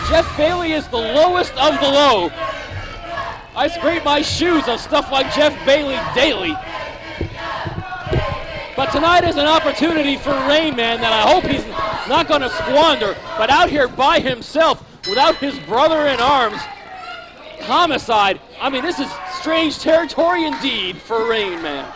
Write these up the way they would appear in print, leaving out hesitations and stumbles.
Jeff Bailey is the lowest of the low. I scrape my shoes on stuff like Jeff Bailey daily. But tonight is an opportunity for Rainman that I hope he's not going to squander. But out here by himself, without his brother in arms, Homicide, I mean, this is strange territory indeed for Rainman.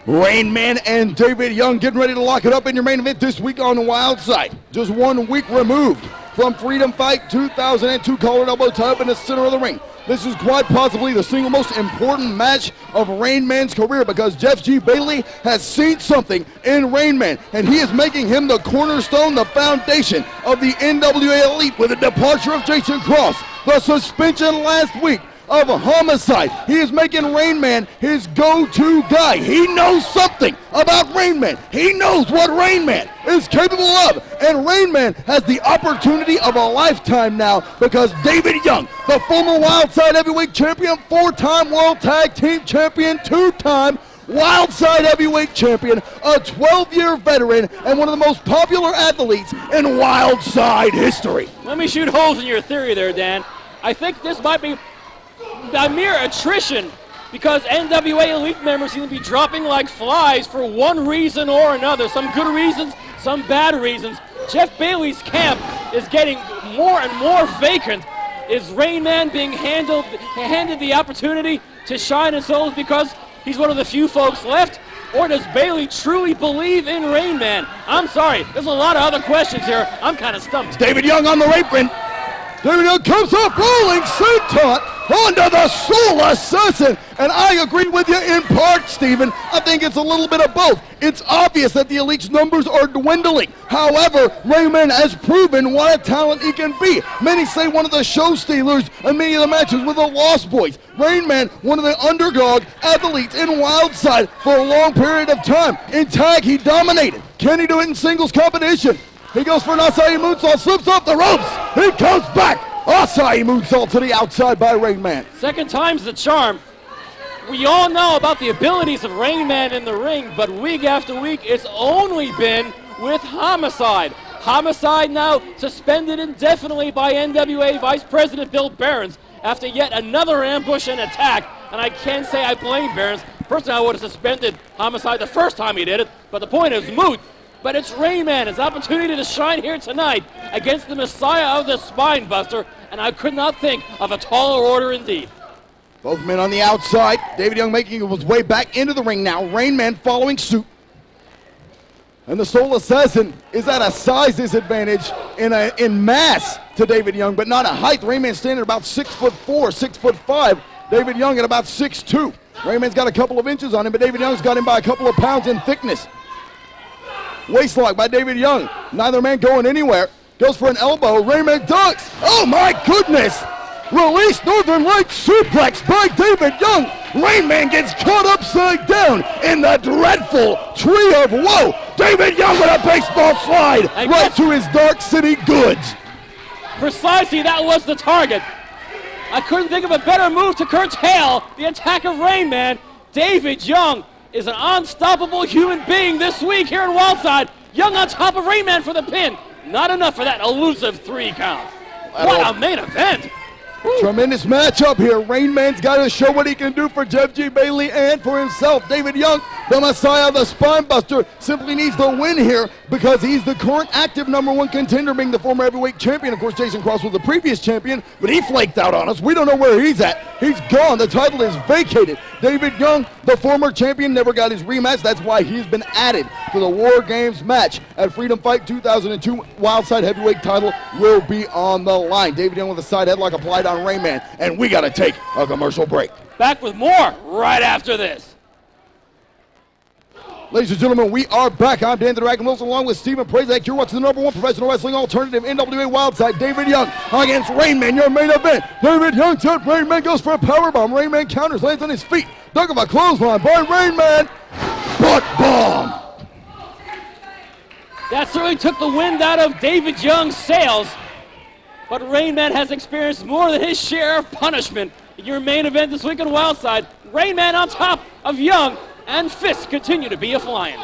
Rainman and David Young getting ready to lock it up in your main event this week on the Wildside. Just 1 week removed from Freedom Fight 2002 collar elbow tie up in the center of the ring. This is quite possibly the single most important match of Rainman's career because Jeff G. Bailey has seen something in Rainman, and he is making him the cornerstone, the foundation of the NWA Elite with the departure of Jason Cross, the suspension last week of Homicide. He is making Rainman his go-to guy. He knows something about Rainman. He knows what Rainman is capable of. And Rainman has the opportunity of a lifetime now because David Young, the former Wildside Heavyweight Champion, 4-time World Tag Team Champion, 2-time Wildside Heavyweight Champion, a 12-year veteran, and one of the most popular athletes in Wildside history. Let me shoot holes in your theory there, Dan. I think this might be a mere attrition because NWA Elite members seem to be dropping like flies for one reason or another. Some good reasons, some bad reasons. Jeff Bailey's camp is getting more and more vacant. Is Rainman being handed the opportunity to shine his souls because he's one of the few folks left? Or does Bailey truly believe in Rainman? I'm sorry, there's a lot of other questions here. I'm kind of stumped. David Young on the apron. David Young comes up rolling senton onto the Soul Assassin. And I agree with you in part, Steven. I think it's a little bit of both. It's obvious that the Elite's numbers are dwindling. However, Rainman has proven what a talent he can be. Many say one of the show stealers in many of the matches with the Lost Boys. Rainman, one of the underdog athletes in Wildside for a long period of time. In tag, he dominated. Can he do it in singles competition? He goes for an Asai moonsault, slips off the ropes. He comes back. Asai moonsault to the outside by Rainman. Second time's the charm. We all know about the abilities of Rainman in the ring, but week after week, it's only been with Homicide. Homicide now suspended indefinitely by NWA Vice President Bill Behrens after yet another ambush and attack. And I can't say I blame Behrens. Personally, I would have suspended Homicide the first time he did it, but the point is moot. But it's Rainman, his opportunity to shine here tonight against the Messiah of the Spine Buster, and I could not think of a taller order indeed. Both men on the outside. David Young making his way back into the ring now. Rainman following suit. And the Soul Assassin is at a size disadvantage in mass to David Young, but not a height. Rainman standing at about 6'4", 6'5". David Young at about 6'2". Rainman's got a couple of inches on him, but David Young's got him by a couple of pounds in thickness. Waistlock by David Young. Neither man going anywhere. Goes for an elbow. Rainman ducks. Oh my goodness! Release Northern Lights suplex by David Young. Rainman gets caught upside down in the dreadful tree of woe. David Young with a baseball slide right to his Dark City goods. Precisely, that was the target. I couldn't think of a better move to curtail the attack of Rainman. David Young is an unstoppable human being this week here in Wildside. Young on top of Rainman for the pin. Not enough for that elusive 3 count. What a main event. Tremendous matchup here. Rainman's got to show what he can do for Jeff G. Bailey and for himself. David Young, the Messiah, the Spine Buster, simply needs the win here because he's the current active #1 contender, being the former heavyweight champion. Of course, Jason Cross was the previous champion, but he flaked out on us. We don't know where he's at. He's gone. The title is vacated. David Young, the former champion, never got his rematch. That's why he's been added to the War Games match at Freedom Fight 2002. Wildside heavyweight title will be on the line. David Young with a side headlock applied on Rainman, and we got to take a commercial break. Back with more right after this. Ladies and gentlemen, we are back. I'm Dan the Dragon Wilson along with Steven Prazak. You're watching the #1 professional wrestling alternative, NWA Wildside. David Young against Rainman, your main event. David Young to Rainman, goes for a powerbomb. Rainman counters, lands on his feet. Dug of a clothesline by Rainman. Butt bomb. That certainly took the wind out of David Young's sails. But Rainman has experienced more than his share of punishment. In your main event this week on Wildside, Rainman on top of Young, and fists continue to be a-flying.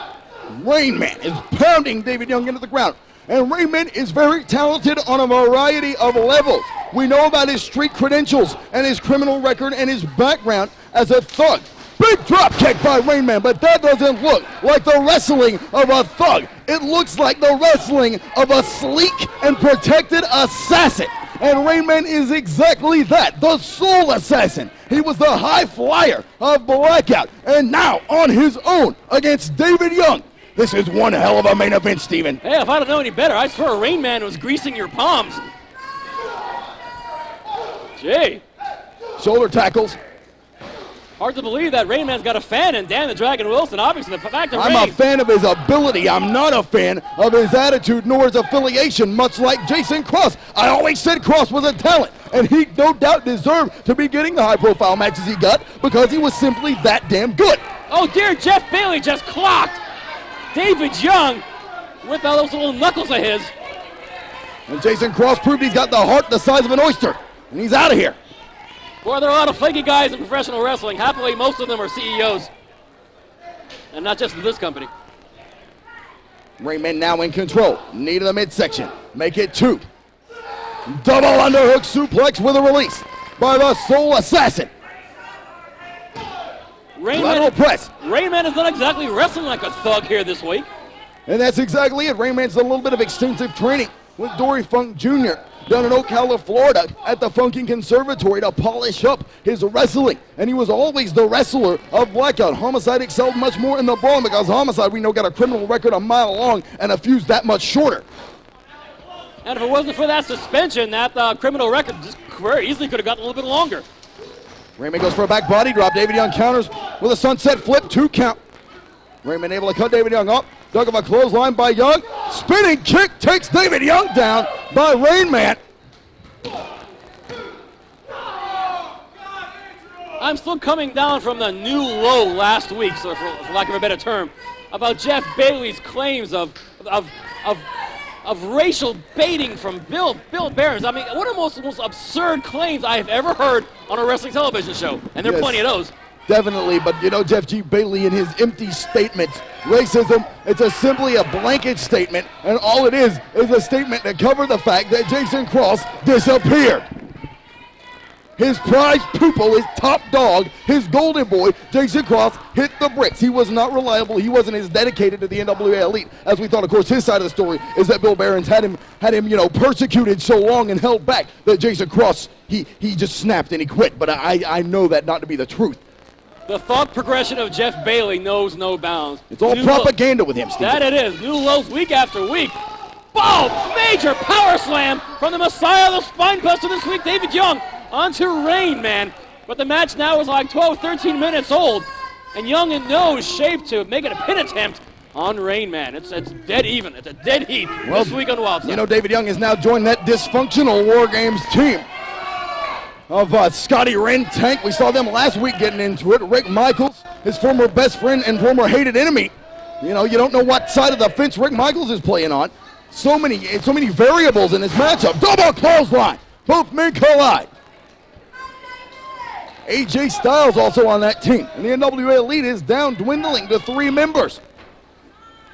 Rainman is pounding David Young into the ground. And Rainman is very talented on a variety of levels. We know about his street credentials and his criminal record and his background as a thug. Big drop kick by Rainman, but that doesn't look like the wrestling of a thug. It looks like the wrestling of a sleek and protected assassin. And Rainman is exactly that, the soul assassin. He was the high flyer of Blackout, and now on his own against David Young. This is one hell of a main event, Steven. Hey, if I don't know any better, I swear Rainman was greasing your palms. Gee. Shoulder tackles. Hard to believe that Rainman's got a fan in Dan the Dragon Wilson. Obviously, the fact that I'm a fan of his ability. I'm not a fan of his attitude nor his affiliation, much like Jason Cross. I always said Cross was a talent, and he no doubt deserved to be getting the high-profile matches he got because he was simply that damn good. Oh, dear, Jeff Bailey just clocked David Young with those little knuckles of his. And Jason Cross proved he's got the heart the size of an oyster, and he's out of here. Boy, there are a lot of flaky guys in professional wrestling. Happily, most of them are CEOs. And not just in this company. Rainman now in control. Knee to the midsection. Make it 2. Double underhook suplex with a release by the Soul Assassin. Lateral press. Rainman is not exactly wrestling like a thug here this week. And that's exactly it. Rainman's done a little bit of extensive training with Dory Funk Jr. down in Ocala, Florida at the Funking Conservatory to polish up his wrestling. And he was always the wrestler of Blackout. Homicide excelled much more in the brawl because Homicide, we know, got a criminal record a mile long and a fuse that much shorter. And if it wasn't for that suspension, that criminal record just very easily could have gotten a little bit longer. Rainman goes for a back body drop. David Young counters with a sunset flip, 2 count. Rainman able to cut David Young up. Dug of a clothesline by Young. Spinning kick takes David Young down by Rainman. I'm still coming down from the new low last week, so for lack of a better term, about Jeff Bailey's claims of racial baiting from Bill Behrens. I mean, one of the most absurd claims I have ever heard on a wrestling television show, and there are plenty of those. Definitely, but you know, Jeff G. Bailey in his empty statements, racism, it's simply a blanket statement, and all it is a statement to cover the fact that Jason Cross disappeared. His prize pupil, his top dog, his golden boy, Jason Cross, hit the bricks. He was not reliable. He wasn't as dedicated to the NWA Elite as we thought. Of course, his side of the story is that Bill Behrens had him, persecuted so long and held back that Jason Cross, he just snapped and he quit. But I know that not to be the truth. The thought progression of Jeff Bailey knows no bounds. It's all propaganda with him, Steve. That it is. New lows week after week. Boom! Major power slam from the Messiah of the Spine Buster this week, David Young, onto Rainman. But the match now is like 12, 13 minutes old. And Young in no shape to make it a pin attempt on Rainman. It's dead even. It's a dead heat this week on Wildside. You know, David Young has now joined that dysfunctional War Games team of Scottie, Wrenn, Tank. We saw them last week getting into it. Rick Michaels, his former best friend and former hated enemy. You know, you don't know what side of the fence Rick Michaels is playing on. So many variables in this matchup. Double clothesline. Both men collide. AJ Styles also on that team. And the NWA Elite is down, dwindling to 3 members.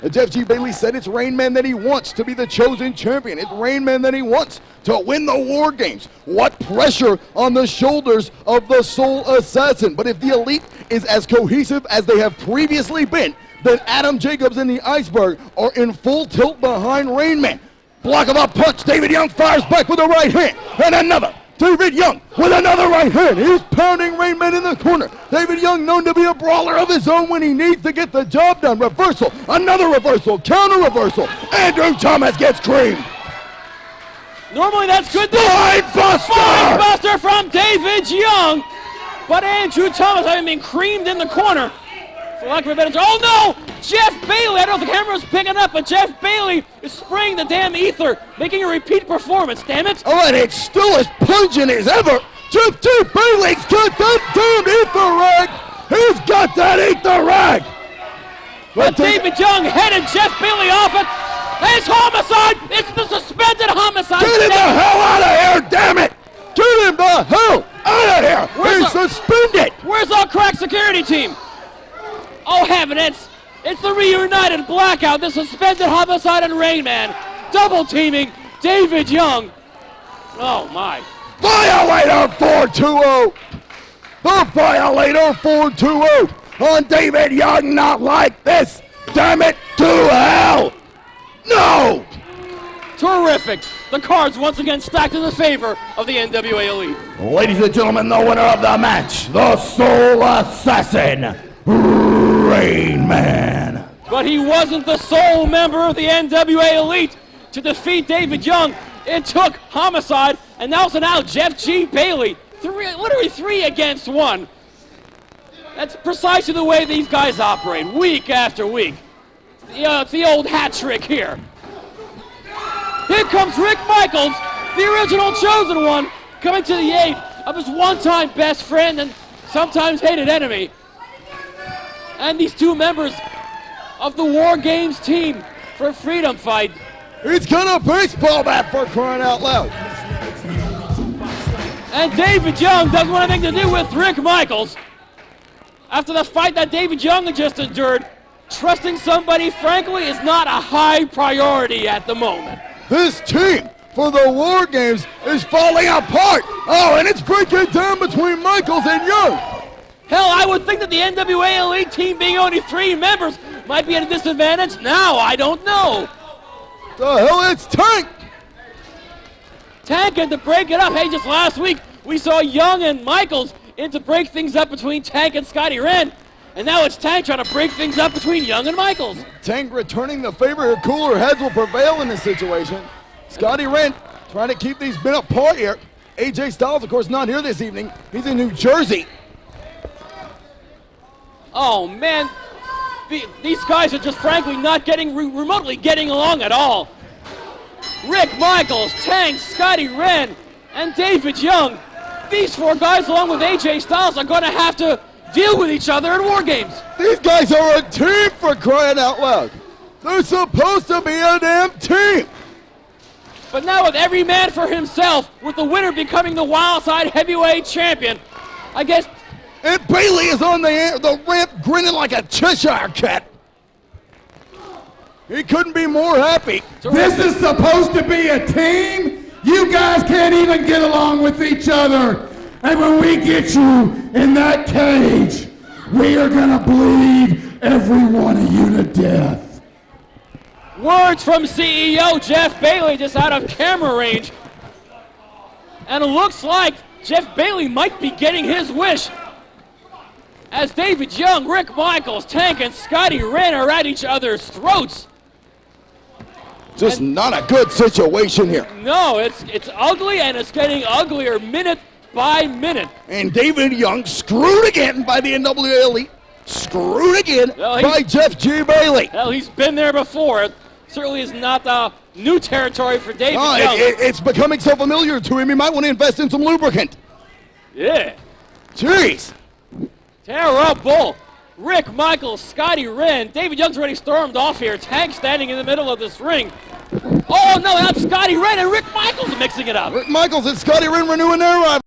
And Jeff G. Bailey said it's Rainman that he wants to be the chosen champion. It's Rainman that he wants to win the War Games. What pressure on the shoulders of the Soul Assassin. But if the Elite is as cohesive as they have previously been, then Adam Jacobs and the Iceberg are in full tilt behind Rainman. Block of a punch. David Young fires back with a right hand. And another. David Young with another right hand. He's pounding Rainman in the corner. David Young known to be a brawler of his own when he needs to get the job done. Reversal. Another reversal. Counter reversal. Andrew Thomas gets creamed. Normally that's good. Spinebuster! Buster from David Young. But Andrew Thomas having been creamed in the corner. For lack of a better term. Oh no! Jeff Bailey, I don't know if the camera's picking up, but Jeff Bailey is spraying the damn ether, making a repeat performance, damn it. Oh, and it's still as pungent as ever. Jeff G. Bailey's got that damn ether rag. He's got that ether rag. But David Young headed Jeff Bailey off it. It's Homicide. It's the suspended Homicide. Get him the hell out of here, damn it. Get him the hell out of here. He's suspended. Where's our crack security team? Oh, heaven, it's the reunited Blackout, the suspended Homicide and Rainman. double teaming David Young. Oh my. Violator 420. The Violator 420 on David Young. Not like this. Damn it to hell. No. Terrific. The cards once again stacked in the favor of the NWA Elite. Ladies and gentlemen, the winner of the match, the Soul Assassin, Rainman. But he wasn't the sole member of the NWA Elite to defeat David Young. It took Homicide, and also now Jeff G. Bailey. Literally 3 against 1. That's precisely the way these guys operate, week after week. It's the old hat trick here. Here comes Rick Michaels, the original chosen one, coming to the aid of his one-time best friend and sometimes hated enemy. And these 2 members of the War Games team for Freedom Fight. He's got a baseball bat, for crying out loud. And David Young doesn't want anything to do with Rick Michaels. After the fight that David Young had just endured, trusting somebody, frankly, is not a high priority at the moment. This team for the War Games is falling apart. Oh, and it's breaking down between Michaels and Young. Hell, I would think that the NWA Elite team being only 3 members might be at a disadvantage. Now, I don't know. The hell, it's Tank. Tank had to break it up. Hey, just last week, we saw Young and Michaels in to break things up between Tank and Scottie Wrenn. And now it's Tank trying to break things up between Young and Michaels. Tank returning the favor. Cooler heads will prevail in this situation. Scottie Wrenn trying to keep these men apart here. AJ Styles, of course, not here this evening. He's in New Jersey. Oh, man. These guys are just frankly not remotely getting along at all. Rick Michaels, Tank, Scottie Wrenn, and David Young. These 4 guys, along with AJ Styles, are going to have to deal with each other in War Games. These guys are a team, for crying out loud. They're supposed to be a damn team. But now with every man for himself, with the winner becoming the Wildside Heavyweight Champion, I guess... And Bailey is on the ramp grinning like a Cheshire cat. He couldn't be more happy. This is supposed to be a team? You guys can't even get along with each other. And when we get you in that cage, we are gonna bleed every one of you to death. Words from CEO Jeff Bailey just out of camera range. And it looks like Jeff Bailey might be getting his wish. As David Young, Rick Michaels, Tank, and Scottie Wrenn are at each other's throats. Just not a good situation here. No, it's ugly, and it's getting uglier minute by minute. And David Young screwed again by the NWA Elite. Screwed again by Jeff G. Bailey. Hell, he's been there before. It certainly is not new territory for David Young. It's becoming so familiar to him, he might want to invest in some lubricant. Yeah. Jeez. Terrible. Rick Michaels, Scottie Wrenn. David Young's already stormed off here. Tank standing in the middle of this ring. Oh, no, that's Scottie Wrenn and Rick Michaels mixing it up. Rick Michaels and Scottie Wrenn renewing their rivalry.